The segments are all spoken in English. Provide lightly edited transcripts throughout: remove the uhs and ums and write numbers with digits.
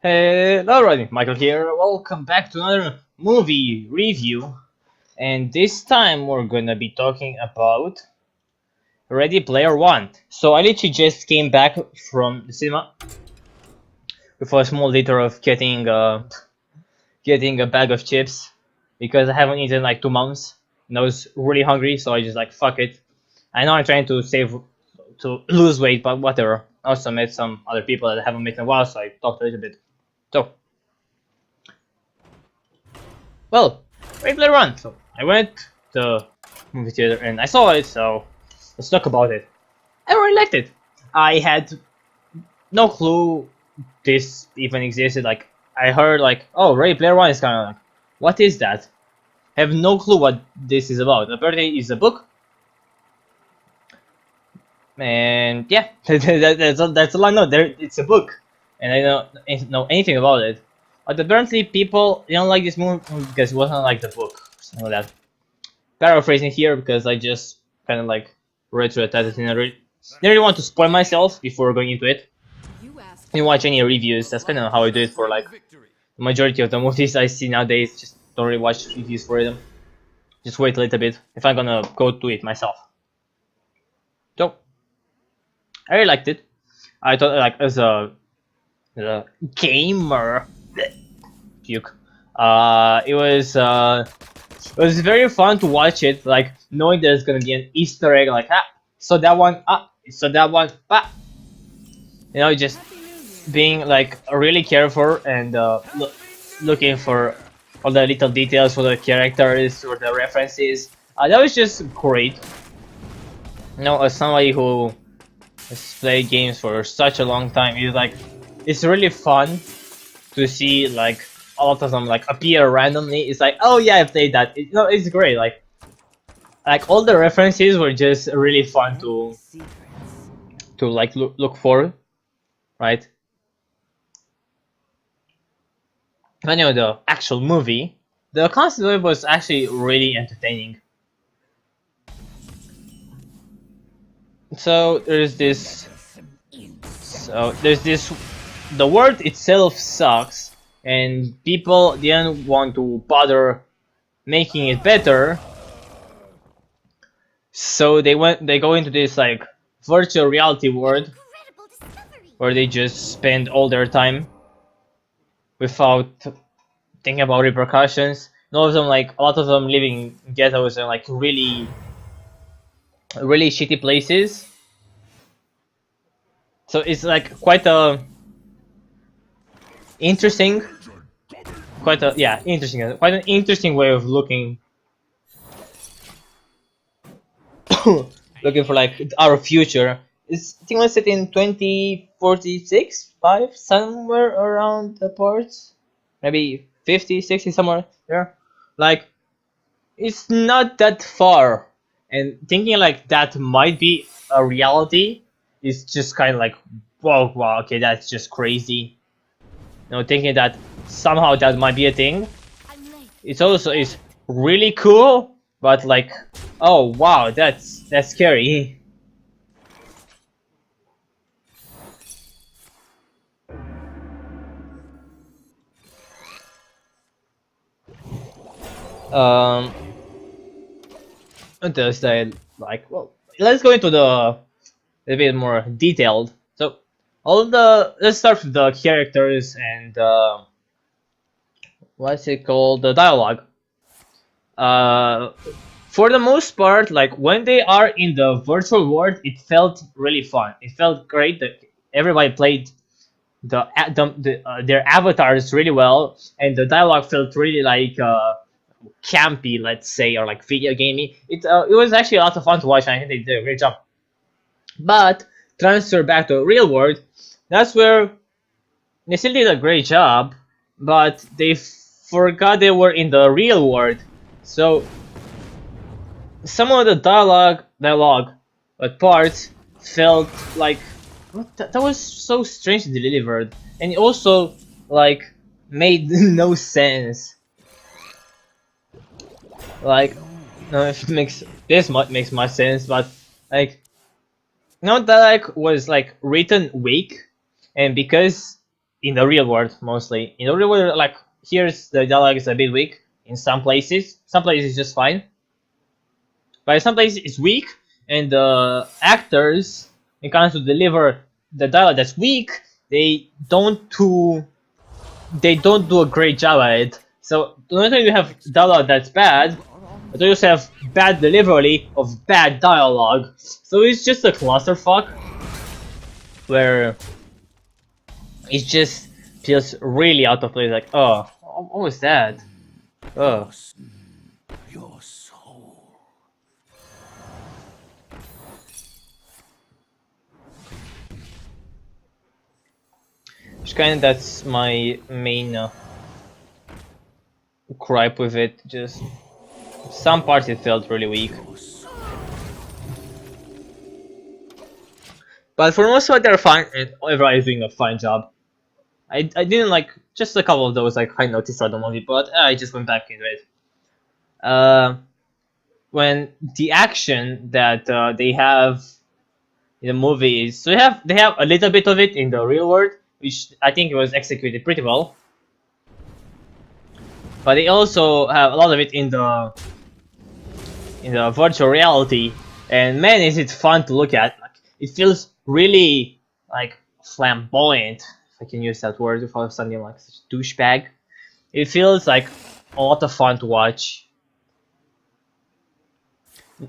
Hello, everybody. Michael here. Welcome back to another movie review. And this time we're gonna be talking about Ready Player One. So I literally just came back from the cinema with a small liter of getting a bag of chips because I haven't eaten like 2 months and I was really hungry. So I just like fuck it. I know I'm trying to save to lose weight, but whatever. I also met some other people that I haven't met in a while, so I talked a little bit. So. Well, Ready Player One. So I went to the movie theater and I saw it, so let's talk about it. I really liked it. I had no clue this even existed. Like I heard like, oh, Ready Player One is kind of like, what is that? I have no clue what this is about. Apparently, it's a book, and yeah, that's all I know. It's a book, and I don't know anything about it. But apparently, people don't like this movie because it wasn't like the book, something like that. Paraphrasing here because I just kind of like read through it and I didn't really want to spoil myself before going into it. I didn't watch any reviews. That's kind of how I do it for like the majority of the movies I see nowadays. Just don't really watch reviews for them. Just wait a little bit if I'm gonna go to it myself. So I really liked it. I thought like as a gamer, puke. It was very fun to watch it, like knowing there's gonna be an Easter egg, like so that one, so that one, you know, just being like really careful and looking for all the little details for the characters or the references. That was just great. You know, as somebody who has played games for such a long time, it's really fun to see like a lot of them like appear randomly. It's like, oh yeah, I played that. It's great. Like all the references were just really fun to like look for, right? Anyway, the actual movie, the concept of it was actually really entertaining. So there's this. The world itself sucks, and people didn't want to bother making it better. So they go into this like virtual reality world where they just spend all their time without thinking about repercussions. A lot of them living in ghettos and like really shitty places. So it's like quite interesting, quite an interesting way of looking looking for like our future. I think it's set in 2046, 5, somewhere around the parts, maybe 50, 60, somewhere there. Like, it's not that far, and thinking like that might be a reality is just kind of like, wow, okay, that's just crazy. You know, thinking that somehow that might be a thing. It's also is really cool, but like, oh wow, that's scary. What does that like? Well, let's go into a bit more detailed. So, let's start with the characters and what's it called? The dialogue. For the most part, like when they are in the virtual world, it felt really fun. It felt great that everybody played their avatars really well, and the dialogue felt really like campy, let's say, or like video gamey. It was actually a lot of fun to watch, and I think they did a great job. But transfer back to the real world, that's where they still did a great job, but they forgot they were in the real world. So some of the dialogue parts felt like that was so strangely delivered, and it also like made no sense. Like, no, if it makes much sense, but like, that like was like written weak, and because in the real world mostly. In the real world, like here's the dialogue is a bit weak in some places. Some places just fine, but in some places it's weak, and the actors, in kind to deliver the dialogue that's weak, they don't do a great job at it. So not only you have dialogue that's bad, but you also have bad delivery of bad dialogue. So it's just a clusterfuck where it just feels really out of place. Like, oh, what was that? Oh. Your soul. Which kind of that's my main gripe with it. Just some parts it felt really weak, but for the most part they're fine, and everyone is doing a fine job. I didn't like just a couple of those like I noticed on the movie, but I just went back into it. When the action that they have in the movie is, so they have a little bit of it in the real world, which I think it was executed pretty well. But they also have a lot of it in the virtual reality, and man, is it fun to look at! Like, it feels really like flamboyant, if I can use that word without sounding like such a douchebag. It feels like a lot of fun to watch.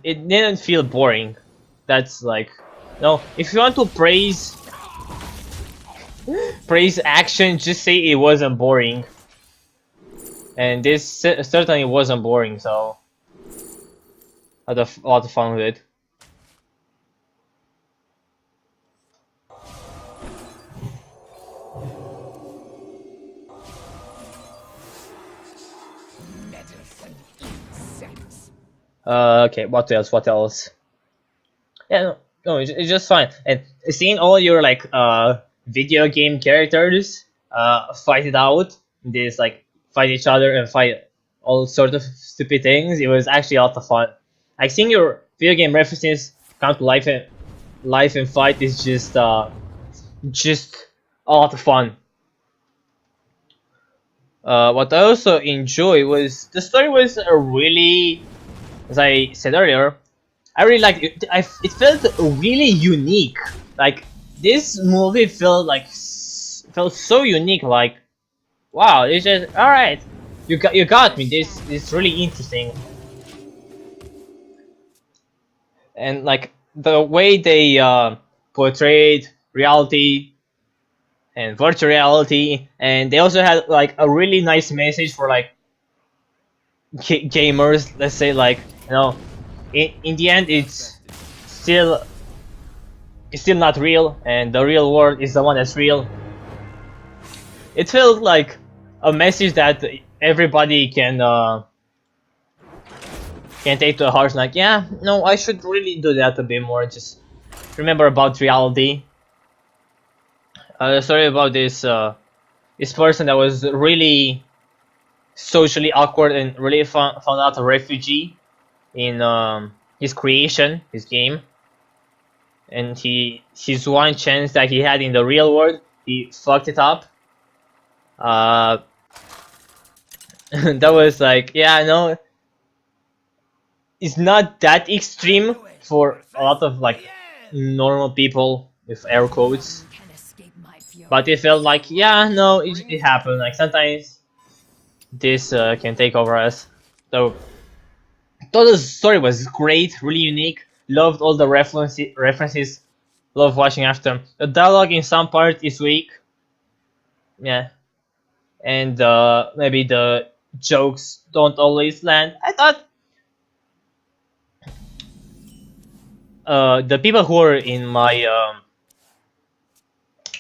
It didn't feel boring. That's like, no. If you want to praise action, just say it wasn't boring. And this certainly wasn't boring, so I had a lot of fun with it. Okay, what else? What else? Yeah, no, it's just fine. And seeing all your like video game characters fight it out, this like fight each other and fight all sort of stupid things, it was actually a lot of fun. Like seeing your video game references come to life and fight is just a lot of fun. What I also enjoy was the story was really, as I said earlier, I really liked it. It felt really unique. Like this movie felt so unique. Like, wow, it's just all right. You got me. This is really interesting. And like the way they portrayed reality and virtual reality, and they also had like a really nice message for like gamers. Let's say, like, you know, in the end, it's still not real, and the real world is the one that's real. It felt like a message that everybody can take to heart. Like, yeah, no, I should really do that a bit more. Just remember about reality. Sorry about this this person that was really socially awkward and really found out a refugee in his creation, his game, and his one chance that he had in the real world, he fucked it up. That was like, yeah, no, it's not that extreme for a lot of like normal people with air quotes, but it felt like, yeah, no, it happened. Like sometimes this can take over us. So thought the story was great, really unique. Loved all the references. Love watching after. The dialogue in some part is weak. Yeah, and maybe the jokes don't always land. I thought the people who were in my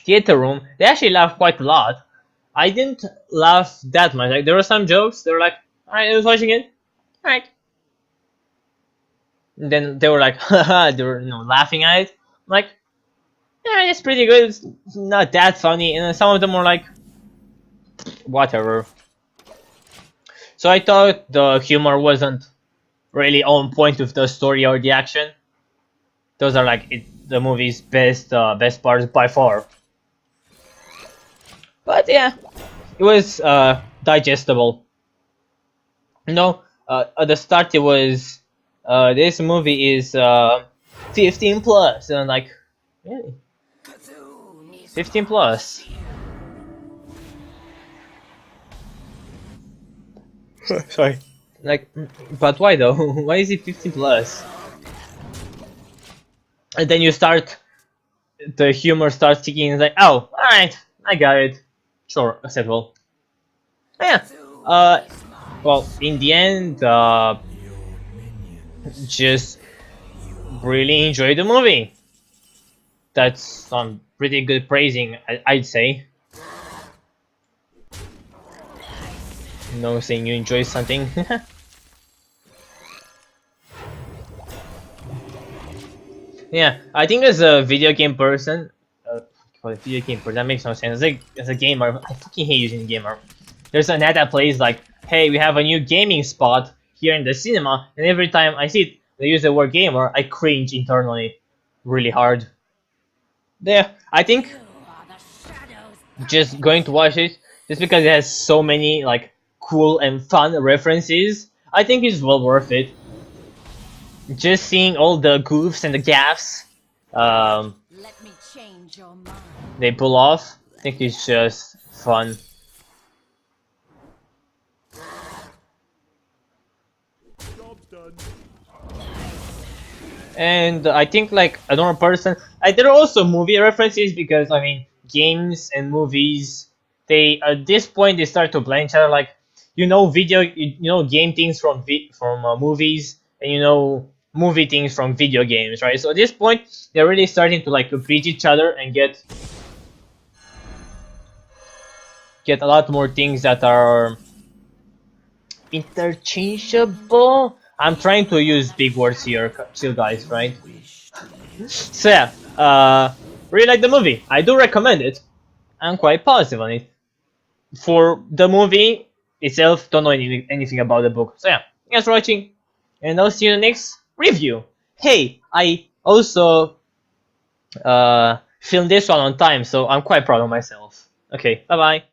theater room, they actually laughed quite a lot. I didn't laugh that much. Like there were some jokes. They were like, "Alright, I was watching it. Alright." And then they were like, haha, they were, you know, laughing at it. I'm like, yeah, it's pretty good. It's not that funny. And then some of them were like, whatever. So I thought the humor wasn't really on point with the story or the action. Those are like the movie's best parts by far. But yeah, it was digestible. You know, at the start it was this movie is 15 plus, and I'm like, really? 15 plus? Sorry. Like, but why though? Why is it 15 plus? And then you start, the humor starts kicking in. It's like, oh, alright, I got it. Sure, acceptable. Yeah. Well, in the end, just really enjoyed the movie. That's some pretty good praising, I'd say. No saying you enjoy something. Yeah, I think as a video game person, that makes no sense. As a gamer, I fucking hate using gamer. There's an ad that plays like, hey, we have a new gaming spot here in the cinema, and every time I see it, they use the word gamer, I cringe internally really hard. Yeah, I think just going to watch it, just because it has so many like cool and fun references, I think it's well worth it. Just seeing all the goofs and the gaffs Let me change your mind. they pull off, I think it's just fun. And I think like a normal person, there are also movie references, because I mean games and movies, they at this point they start to blend each other. Like, you know, game things from movies, and you know movie things from video games, right? So at this point they're really starting to like repeat each other and get a lot more things that are interchangeable. I'm trying to use big words here, chill guys, right? So yeah, really like the movie. I do recommend it. I'm quite positive on it. For the movie itself, don't know anything about the book. So yeah, thanks for watching, and I'll see you in the next review. Hey, I also filmed this one on time, so I'm quite proud of myself. Okay, bye bye.